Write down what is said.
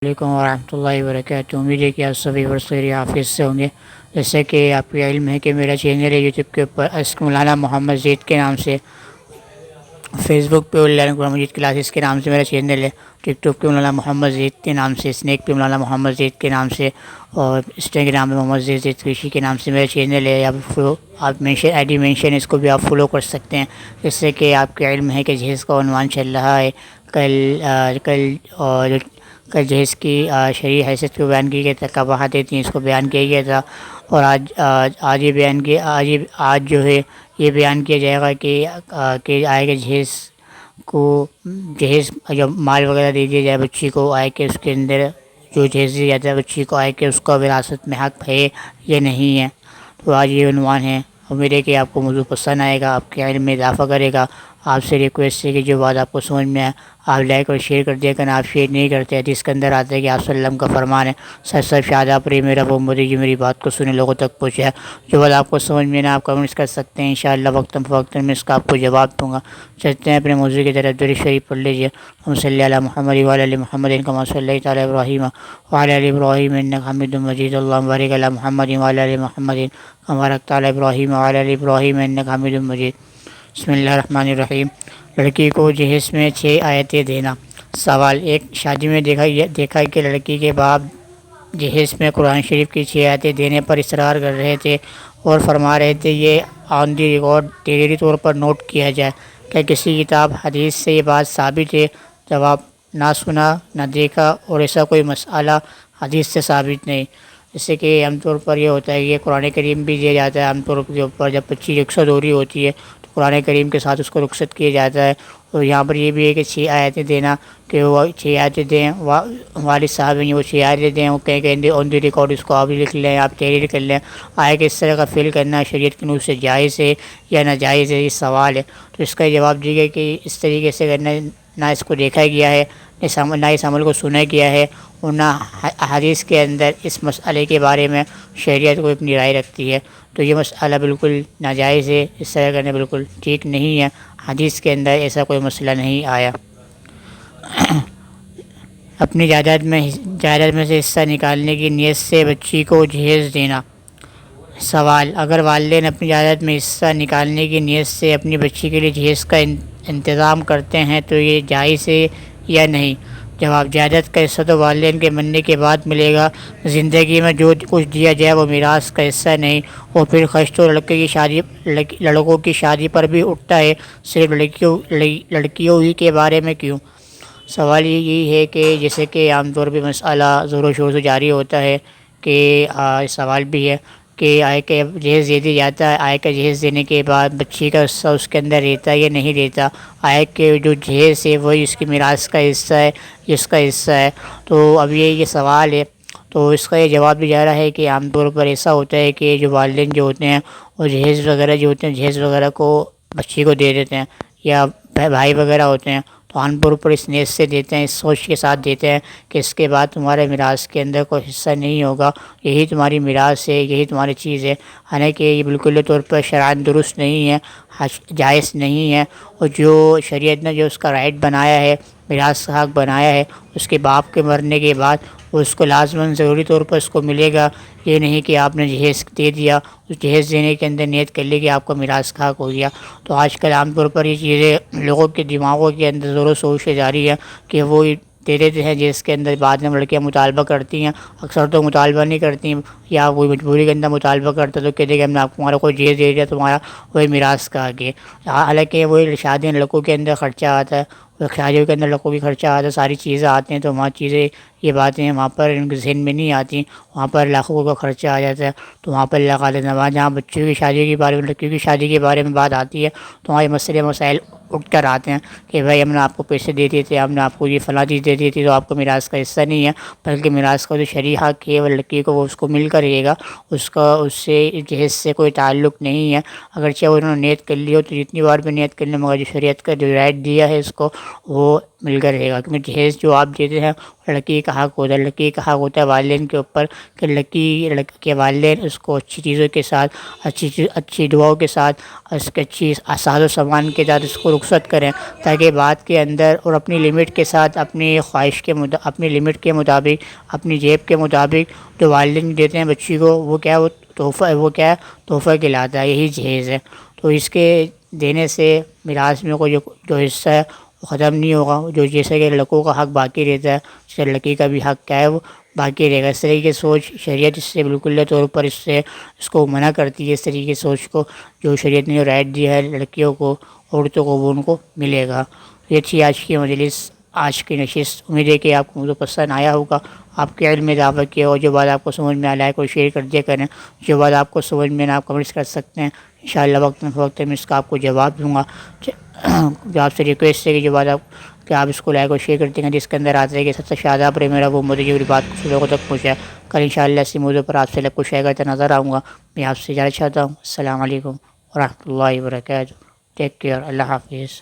علیکم ورحمۃ اللہ وبرکاتہ۔ امید ہے کہ آپ سبھی برسری حافظ سے ہوں گے۔ جیسے کہ آپ کو علم ہے کہ میرا چینل ہے یوٹیوب کے اوپر مولانا محمد زید کے نام سے، فیس بک پہ آن قرآن مجید کلاسز کے نام سے میرا چینل ہے، ٹک ٹاک پہ مولانا محمد زید کے نام سے، اسنیک پہ مولانا محمد زید کے نام سے، اور انسٹاگرام پہ محمد زید کرشی کے نام سے میرا چینل ہے۔ آپ مینشن آئی ڈی مینشن اس کو بھی آپ فالو کر سکتے ہیں، جس سے کہ آپ کے علم ہے کہ جہیز کا عنوان چل رہا ہے۔ کل جہیز کی شرعی حیثیت کو بیان کی گئی تھا، قباحت تھیں اس کو بیان کیا گیا تھا، اور آج یہ بیان کیا آج جو ہے یہ بیان کیا جائے گا کہ آئے کہ جہیز جب مال وغیرہ دے دیا جائے بچی کو، آئے کہ اس کے اندر جو جہیز دیا جاتا ہے بچی کو، آئے کہ اس کا وراثت میں حق ہے یا نہیں ہے۔ تو آج یہ عنوان ہے۔ امید ہے کہ آپ کو موضوع پسند آئے گا، آپ کے علم میں اضافہ کرے گا۔ آپ سے ریکویسٹ ہے کہ جو بات آپ کو سمجھ میں آئے آپ لائک اور شیئر کر دیا کریں۔ آپ شیئر نہیں کرتے ہیں جس کے اندر آتا ہے کہ آپ صلی اللہ علیہ وسلم کا فرمان ہے، سب شہادہ پر میرا وہ مدی جو میری بات کو سنے لوگوں تک پہنچے۔ جو بات آپ کو سمجھ میں نہ آپ کمنٹس کر سکتے ہیں، انشاءاللہ وقتاً فوقتاً میں اس کا آپ کو جواب دوں گا۔ چلتے ہیں اپنے موضوع کی طرف۔ درود شریف پڑھ لیجیے۔ ہم صلی علی محمد وعلی آل محمد کما صلیت علی ابراہیم وعلی آل ابراہیم انک حمید مجید، اللہم بارک علی محمد وعلی آل محمد کما بارکت علی ابراہیم وعلی آل ابراہیم انک حمید مجید۔ بسم اللہ الرحمن الرحیم۔ لڑکی کو جہیز میں 6 آیتیں دینا۔ سوال: ایک شادی میں دیکھا کہ لڑکی کے باپ جہیز میں قرآن شریف کی 6 آیتیں دینے پر اصرار کر رہے تھے اور فرما رہے تھے یہ آن دی ریکارڈ تحریری طور پر نوٹ کیا جائے۔ کیا کسی کتاب حدیث سے یہ بات ثابت ہے؟ جواب: نہ سنا نہ دیکھا، اور ایسا کوئی مسئلہ حدیث سے ثابت نہیں۔ جیسے کہ عام طور پر یہ ہوتا ہے کہ قرآن کریم بھی دیا جاتا ہے، عام طور کے اوپر جب بچی رخصت ہو رہی ہوتی ہے تو قرآن کریم کے ساتھ اس کو رخصت کیا جاتا ہے۔ اور یہاں پر یہ بھی ہے کہ 6 آیتیں دینا، کہ وہ 6 آیتیں دیں، والد صاحب ہیں وہ 6 آیتیں دیں، وہ کہیں آن دی ریکارڈ اس کو آپ لکھ لیں، آپ تحریر کر لیں۔ آئے کہ اس طرح کا فعل کرنا شریعت کے نور سے جائز ہے یا ناجائز ہے، یہ سوال ہے۔ تو اس کا جواب دیجیے کہ اس طریقے سے کرنا نہ اس کو دیکھا گیا ہے، نہ اس عمل کو سنا گیا ہے، اور نہ حدیث کے اندر اس مسئلے کے بارے میں شریعت کو اپنی رائے رکھتی ہے۔ تو یہ مسئلہ بالکل ناجائز ہے، اس طرح کرنا بالکل ٹھیک نہیں ہے۔ حدیث کے اندر ایسا کوئی مسئلہ نہیں آیا۔ اپنی جائیداد میں سے حصہ نکالنے کی نیت سے بچی کو جہیز دینا۔ سوال: اگر والدین اپنی جائیداد میں حصہ نکالنے کی نیت سے اپنی بچی کے لیے جہیز کا انتظام کرتے ہیں تو یہ جائز ہے یا نہیں؟ جواب: جائیداد کا حصہ تو والدین کے مرنے کے بعد ملے گا۔ زندگی میں جو کچھ دیا جائے وہ میراث کا حصہ نہیں۔ اور پھر خرچ تو لڑکوں کی شادی پر بھی اٹھتا ہے، صرف لڑکیوں ہی کے بارے میں کیوں؟ سوال یہ ہے کہ جیسے کہ عام طور پہ مسئلہ زور و شور سے جاری ہوتا ہے کہ سوال بھی ہے کہ آئے کہ جہیز دے دیا جاتا ہے، آئے کہ جہیز دینے کے بعد بچی کا حصہ اس کے اندر رہتا ہے یا نہیں رہتا، آئے کہ جو جہیز ہے وہی اس کی میراث کا حصہ ہے، جس کا حصہ ہے۔ تو اب یہ سوال ہے، تو اس کا یہ جواب بھی جا رہا ہے کہ عام طور پر ایسا ہوتا ہے کہ جو والدین جو ہوتے ہیں وہ جہیز وغیرہ کو بچی کو دے دیتے ہیں، یا بھائی وغیرہ ہوتے ہیں تو عام طور پر اس نیت سے دیتے ہیں، اس سوچ کے ساتھ دیتے ہیں کہ اس کے بعد تمہارے میراث کے اندر کوئی حصہ نہیں ہوگا، یہی تمہاری میراث ہے، یہی تمہاری چیز ہے۔ حالانکہ یہ بالکل طور پر شرعاً درست نہیں ہے، جائز نہیں ہے۔ اور جو شریعت نے جو اس کا رائٹ بنایا ہے، میراث کا حق بنایا ہے، اس کے باپ کے مرنے کے بعد وہ اس کو لازماً ضروری طور پر اس کو ملے گا۔ یہ نہیں کہ آپ نے جہیز دے دیا، اس جہیز دینے کے اندر نیت کر لی کہ آپ کو میراث کا حق ہو گیا۔ تو آج کل عام طور پر یہ چیزیں لوگوں کے دماغوں کے اندر زور و شور سے جاری ہے کہ وہ دے دیتے ہیں جس کے اندر بعد میں لڑکیاں مطالبہ کرتی ہیں، اکثر تو مطالبہ نہیں کرتی ہیں، یا کوئی مجبوری کے اندر مطالبہ کرتا تو کہتے کہ ہم نے تمہارا کوئی جہیز دے دیا، تمہارا وہی میراث کا حق ہے۔ حالانکہ وہی شادی لڑکوں کے اندر خرچہ آتا ہے، شادیوں کے اندر لڑکوں کی خرچہ آتا ہے، ساری چیزیں آتی ہیں، تو وہاں چیزیں یہ باتیں وہاں پر ان کے ذہن میں نہیں آتی، وہاں پر لاکھوں کا خرچہ آ جاتا ہے۔ تو وہاں پر اللہ تعالیٰ نے جہاں بچوں کی شادی کے بارے میں، لڑکیوں کی شادی کے بارے میں بات آتی ہے تو وہاں یہ مسائل اٹھ کر آتے ہیں کہ بھائی ہم نے آپ کو پیسے دے دیے تھے، ہم نے آپ کو یہ فلاں چیز دے دی تھی، تو آپ کو میراث کا حصہ نہیں ہے، بلکہ میراث کا جو شرعی حق ہے وہ لڑکی کو وہ اس کو مل کر رہے گا، اس سے جہیز سے کوئی تعلق نہیں ہے۔ اگرچہ انہوں نے نیت کر لی ہو تو جتنی بار بھی نیت کر لیں، مگر جو شریعت کا جو رائٹ دیا ہے اس کو وہ مل کر رہے گا، کیونکہ جہیز جو آپ دیتے ہیں لڑکی کا حق ہوتا ہے، لڑکی کا حق ہوتا ہے والدین کے اوپر کہ لڑکی کے والدین اس کو اچھی چیزوں کے ساتھ، اچھی دعاؤں کے ساتھ، اس کے اچھی ساز و سامان کے ساتھ اس کو رخصت کریں، تاکہ بعد کے اندر اور اپنی لمٹ کے ساتھ، اپنی خواہش کے اپنی لمٹ کے مطابق، اپنی جیب کے مطابق جو والدین دیتے ہیں بچی کو، وہ کیا ہے، وہ تحفہ ہے، وہ کیا ہے، تحفہ کہلاتا ہے، یہی جہیز ہے۔ تو اس کے دینے سے میراث میں کوئی جو حصہ ہے وہ ختم نہیں ہوگا، جو جیسے کہ لڑکوں کا حق باقی رہتا ہے، جیسے لڑکی کا بھی حق کیا ہے، وہ باقی رہے گا۔ اس طریقے کی سوچ شریعت اس سے بالکل طور پر اس کو منع کرتی ہے، اس طریقے کی سوچ کو جو شریعت نے جو رائٹ دیا ہے لڑکیوں کو، عورتوں کو، وہ ان کو ملے گا۔ یہ تھی آج کی مجلس، آج کی نشست۔ امید ہے کہ آپ کو موضوع پسند آیا ہوگا، آپ کے علم میں اضافہ کیا ہو، جو بات آپ کو سمجھ میں آ لائک اور شیئر کر دیا کریں، جو بات آپ کو سمجھ میں نہ آپ کمنٹس کر سکتے ہیں، انشاءاللہ وقت میں اس کا آپ کو جواب دوں گا۔ جو آپ سے ریکویسٹ ہے کہ جو بات کہ آپ اس کو لائک اور شیئر کرتے ہیں، جس کے اندر آتا ہے کہ سب سے شاداب رہے میرا وہ مدد، جو میری بات کو لوگوں تک پہنچائے۔ کل انشاءاللہ اسی موضوع پر آپ سے لب کو شیئر کرتے نظر آؤں گا۔ میں آپ سے اجازت چاہتا ہوں۔ السلام علیکم ورحمۃ اللہ وبرکاتہ۔ ٹیک کیئر، اللہ حافظ۔